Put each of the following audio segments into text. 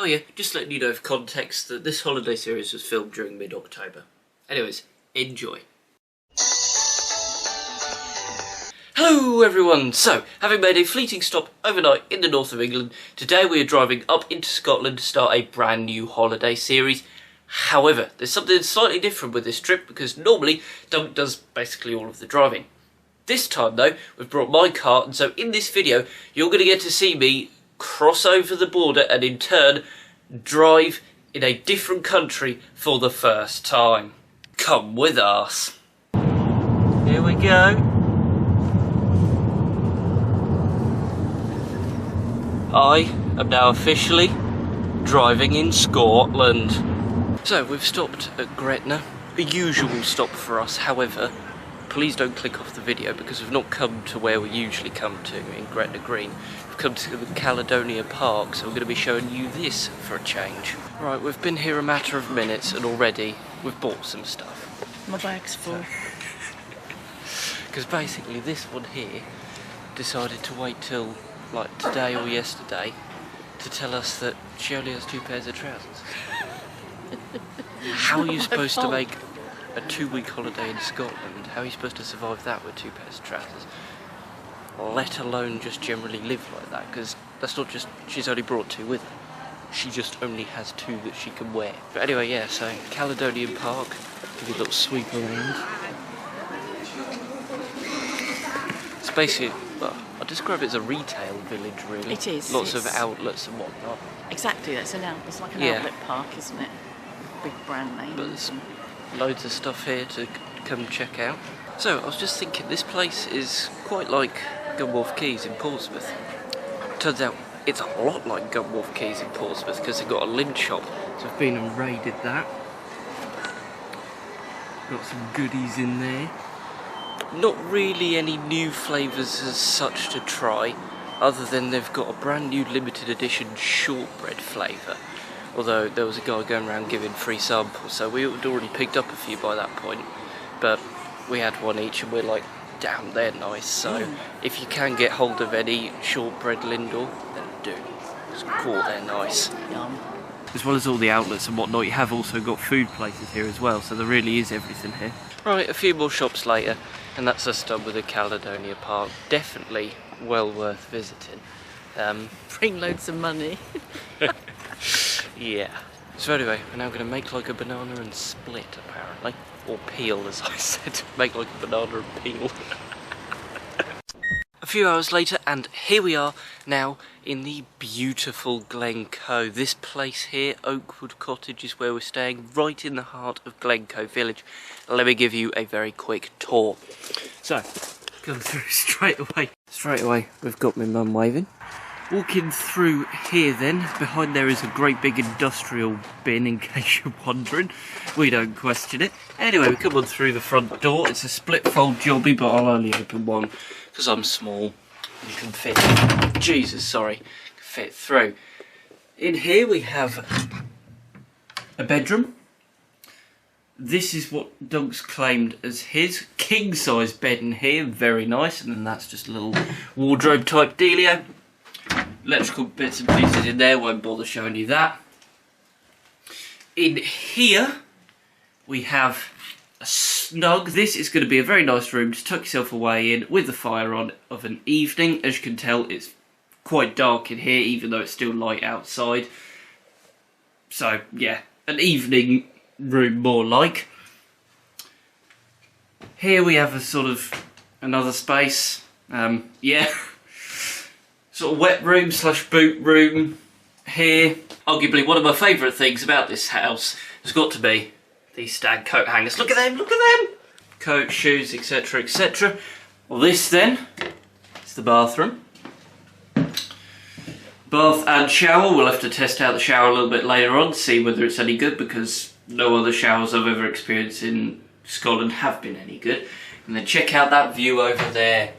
yeah, just letting you know for context that this holiday series was filmed during mid-October. Anyways, enjoy. Hello everyone! So, having made a fleeting stop overnight in the north of England, today we are driving up into Scotland to start a brand new holiday series. However, there's something slightly different with this trip because normally Dunk does basically all of the driving. This time though, we've brought my car, and so in this video you're going to get to see me cross over the border and in turn drive in a different country for the first time. Come with us. Here we go. I am now officially driving in Scotland. So we've stopped at Gretna, a usual stop for us. However, please don't click off the video because we've not come to where we usually come to in Gretna Green. We've come to the Caledonia Park, so we're going to be showing you this for a change. Right, we've been here a matter of minutes and already we've bought some stuff. My bag's full. Because basically this one here decided to wait till like today or yesterday to tell us that she only has 2 pairs of trousers. How are you supposed to make a 2-week holiday in Scotland? How are you supposed to survive that with 2 pairs of trousers? Let alone just generally live like that, because that's not just, she's only brought 2 with her. She just only has 2 that she can wear. But anyway, yeah, so Caledonian Park, give you a little sweep around. It's basically, well, I'd describe it as a retail village, really. It is. Lots of outlets and whatnot. Exactly, it's like an outlet park, isn't it? Big brand names. But there's loads of stuff here to come check out. So, I was just thinking, this place is quite like Gunwharf Quays in Portsmouth. Turns out, it's a lot like Gunwharf Quays in Portsmouth because they've got a lint shop. So I've been and raided that. Got some goodies in there. Not really any new flavours as such to try, other than they've got a brand new limited edition shortbread flavour. Although there was a guy going around giving free samples, so we had already picked up a few by that point. But we had one each and we're like, damn, they're nice. So if you can get hold of any shortbread Lindor, then do. It's cool, they're nice. Yum. As well as all the outlets and whatnot, you have also got food places here as well, so there really is everything here. Right, a few more shops later, and that's us done with the Caledonia Park. Definitely well worth visiting. Bring loads of money. Yeah. So anyway, we're now going to make like a banana and split, apparently. Or peel, as I said. Make like a banana and peel. A few hours later, and here we are now in the beautiful Glencoe. This place here, Oakwood Cottage, is where we're staying, right in the heart of Glencoe Village. Let me give you a very quick tour. So, come through straight away. Straight away, we've got my mum waving. Walking through here then, behind there is a great big industrial bin, in case you're wondering. We don't question it. Anyway, we come on through the front door. It's a split fold jobby, but I'll only open one because I'm small. You can fit, Jesus, sorry, fit through. In here we have a bedroom. This is what Dunk's claimed as his king-size bed in here, very nice. And then that's just a little wardrobe type dealio. Electrical bits and pieces in there, won't bother showing you that. In here we have a snug, this is going to be a very nice room to tuck yourself away in with the fire on of an evening. As you can tell, it's quite dark in here even though it's still light outside. So yeah, an evening room more like. Here we have a sort of another space, yeah. Sort of wet room slash boot room here. Arguably one of my favourite things about this house has got to be these stag coat hangers. Look at them, look at them! Coat, shoes, etc, etc. Well, this then is the bathroom. Bath and shower. We'll have to test out the shower a little bit later on to see whether it's any good, because no other showers I've ever experienced in Scotland have been any good. And then check out that view over there.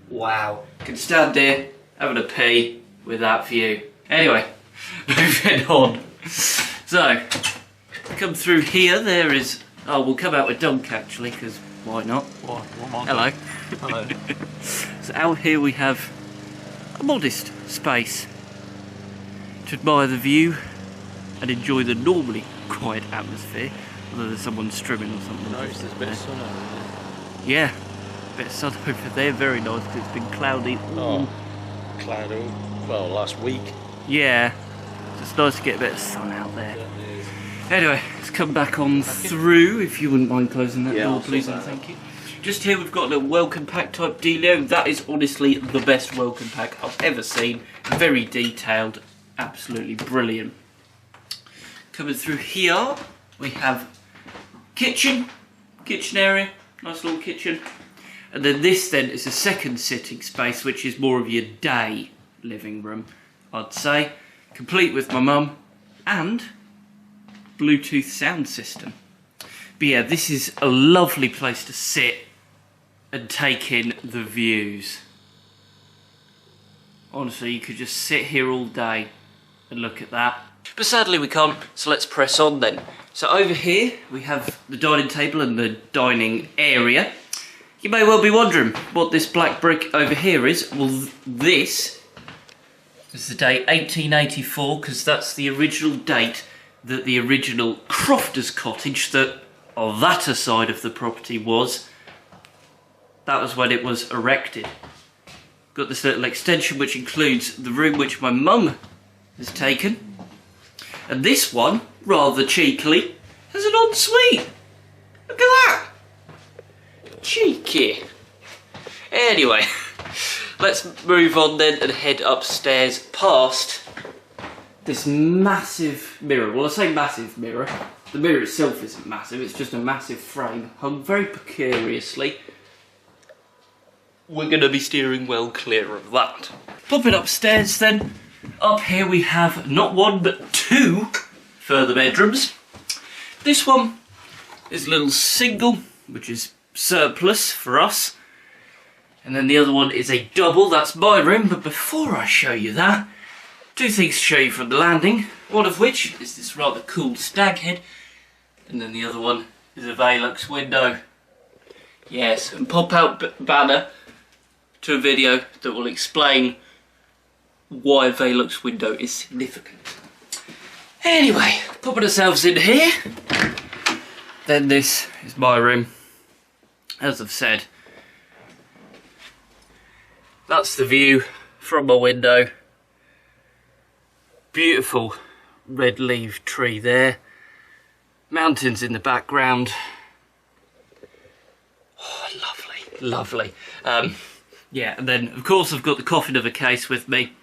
Wow. You can stand there having a pee with that view. Anyway, moving on. So, come through here, there is... Oh, we'll come out with Dunk actually, because why not? What? Hello. Hello. So out here we have a modest space. to admire the view and enjoy the normally quiet atmosphere, although there's someone strimming or something. Nice, there's a bit of sun over there. Yeah, a bit of sun over there, very nice, because it's been cloudy. Oh, cloudy, well, last week. Yeah, so it's nice to get a bit of sun out there. Anyway, let's come back on through, if you wouldn't mind closing that door, please, and thank you. Just here we've got a little welcome pack type dealio. That is honestly the best welcome pack I've ever seen. Very detailed, absolutely brilliant. Coming through here, we have kitchen area, nice little kitchen. And then this then is a second sitting space, which is more of your day living room, I'd say. Complete with my mum and Bluetooth sound system. But yeah, this is a lovely place to sit and take in the views. Honestly, you could just sit here all day and look at that. But sadly we can't, so let's press on then. So over here we have the dining table and the dining area. You may well be wondering what this black brick over here is. Well, this is the date 1884, because that's the original date that the original Crofters cottage that on that side of the property was. That was when it was erected. Got this little extension which includes the room which my mum has taken. And this one, rather cheekily, has an ensuite. Look at that! Cheeky. Anyway, let's move on then and head upstairs past this massive mirror. Well, I say massive mirror. The mirror itself isn't massive, it's just a massive frame hung very precariously. We're going to be steering well clear of that. Popping upstairs then, up here we have not one but two further bedrooms. This one is a little single, which is surplus for us. And then the other one is a double, that's my room. But before I show you that, two things to show you from the landing. One of which is this rather cool stag head. And then the other one is a Velux window. Yes, and pop out banner to a video that will explain why a Velux window is significant. Anyway, popping ourselves in here. Then this is my room. As I've said, that's the view from my window. Beautiful red leaf tree there. Mountains in the background. Oh, lovely, lovely. Yeah, and then of course I've got the coffin of a case with me,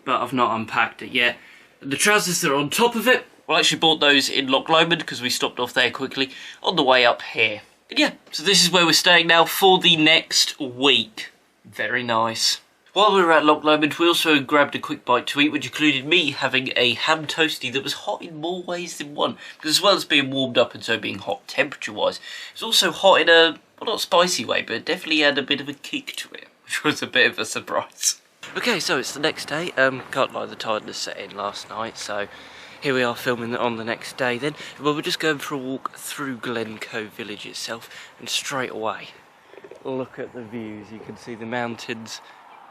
but I've not unpacked it yet. And the trousers that are on top of it, well, I actually bought those in Loch Lomond because we stopped off there quickly on the way up here. And yeah, so this is where we're staying now for the next week. Very nice. While we were at Loch Lomond, we also grabbed a quick bite to eat, which included me having a ham toastie that was hot in more ways than one. Because as well as being warmed up and so being hot temperature-wise, it was also hot in a, well, not spicy way, but it definitely had a bit of a kick to it, which was a bit of a surprise. Okay, so it's the next day. Can't lie, the tiredness set in last night, so here we are filming on the next day then. Well, we're just going for a walk through Glencoe village itself, and straight away, look at the views. You can see the mountains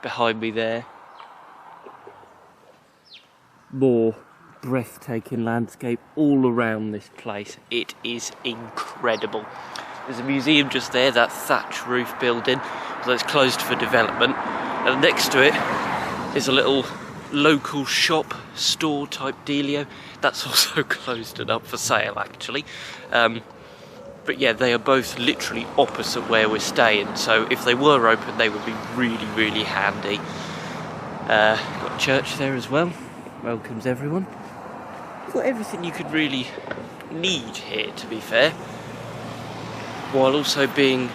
behind me there. More breathtaking landscape all around this place. It is incredible. There's a museum just there, that thatch roof building, although it's closed for development. And next to it is a little local shop store type dealio. That's also closed and up for sale actually. But yeah, they are both literally opposite where we're staying, so if they were open they would be really, really handy. Got a church there as well, welcomes everyone. Got everything you could really need here, to be fair, while also being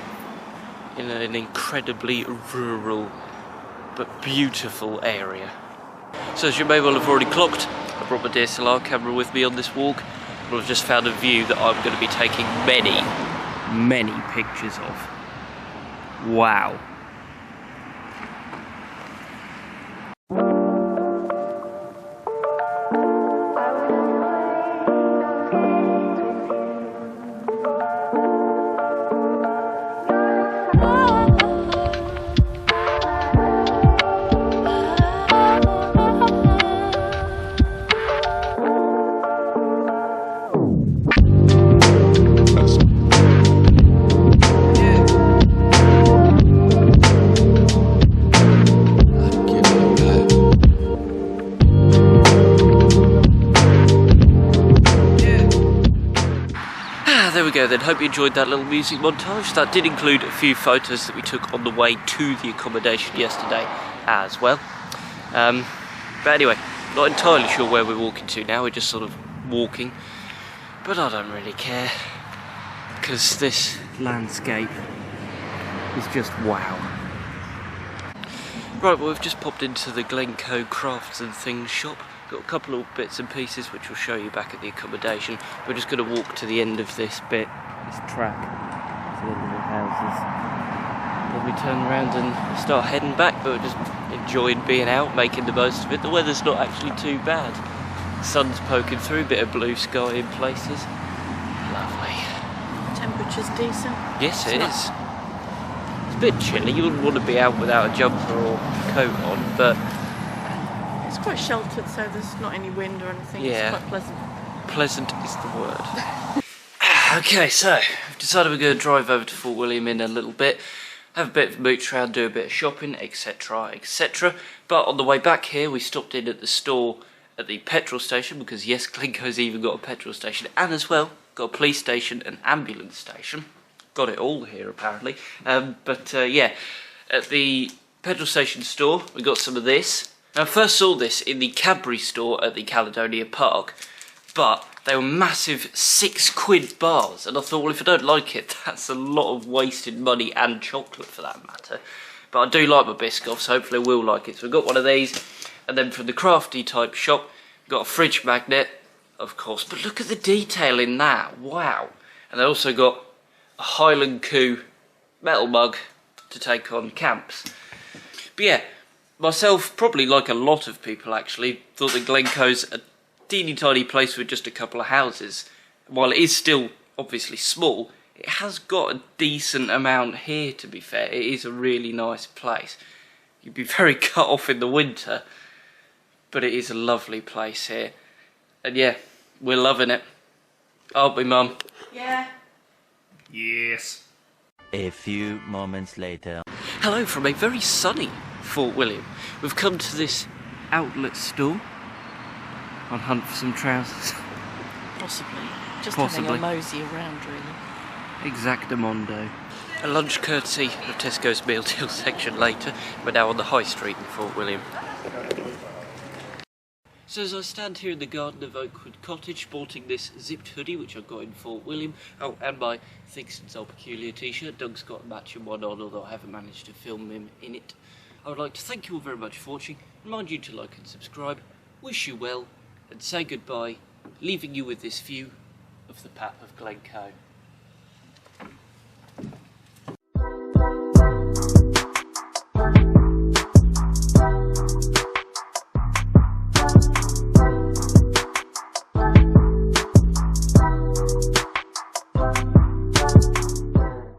in an incredibly rural but beautiful area. So as you may well have already clocked, I brought my DSLR camera with me on this walk. Well, I've just found a view that I'm going to be taking many, many pictures of. Wow. we go then, hope you enjoyed that little music montage. That did include a few photos that we took on the way to the accommodation yesterday as well. But anyway, not entirely sure where we're walking to now, we're just sort of walking. But I don't really care, because this landscape is just wow. Right, well we've just popped into the Glencoe Crafts and Things shop. Got a couple of bits and pieces which we'll show you back at the accommodation. We're just going to walk to the end of this bit, this track, to the end of the houses. Probably turn around and start heading back, but we're just enjoying being out, making the most of it. The weather's not actually too bad. The sun's poking through, a bit of blue sky in places. Lovely. Temperature's decent. Yes, it is. It's a bit chilly, you wouldn't want to be out without a jumper or coat on, but it's quite sheltered, so there's not any wind or anything. Yeah. It's quite pleasant. Pleasant is the word. Okay, so I've decided we're going to drive over to Fort William in a little bit, have a bit of a mooch around, do a bit of shopping, etc, etc. But on the way back here we stopped in at the store at the petrol station, because yes, Glencoe's even got a petrol station, and as well got a police station and ambulance station. Got it all here apparently. Yeah, at the petrol station store we got some of this. Now I first saw this in the Cadbury store at the Caledonia Park, but they were massive £6 bars, and I thought, well, if I don't like it, that's a lot of wasted money and chocolate for that matter. But I do like my Biscoffs, so hopefully I will like it. So we got one of these, and then from the crafty type shop, we got a fridge magnet, of course, but look at the detail in that, wow. And I also got a Highland Coo metal mug to take on camps. But yeah, myself, probably like a lot of people actually, thought that Glencoe's a teeny tiny place with just a couple of houses. While it is still obviously small, it has got a decent amount here, to be fair. It is a really nice place. You'd be very cut off in the winter, but it is a lovely place here. And yeah, we're loving it. Aren't we, Mum? Yeah. Yes. A few moments later. Hello from a very sunny Fort William. We've come to this outlet store on hunt for some trousers. Possibly. Just Possibly. having a mosey around, really. Exactamundo. A lunch courtesy of Tesco's meal deal section later. We're now on the high street in Fort William. So as I stand here in the garden of Oakwood Cottage, sporting this zipped hoodie which I got in Fort William, oh, and my Thingston's Old Peculiar t-shirt. Doug's got a matching one on, although I haven't managed to film him in it. I would like to thank you all very much for watching, remind you to like and subscribe, wish you well, and say goodbye, leaving you with this view of the Pap of Glencoe.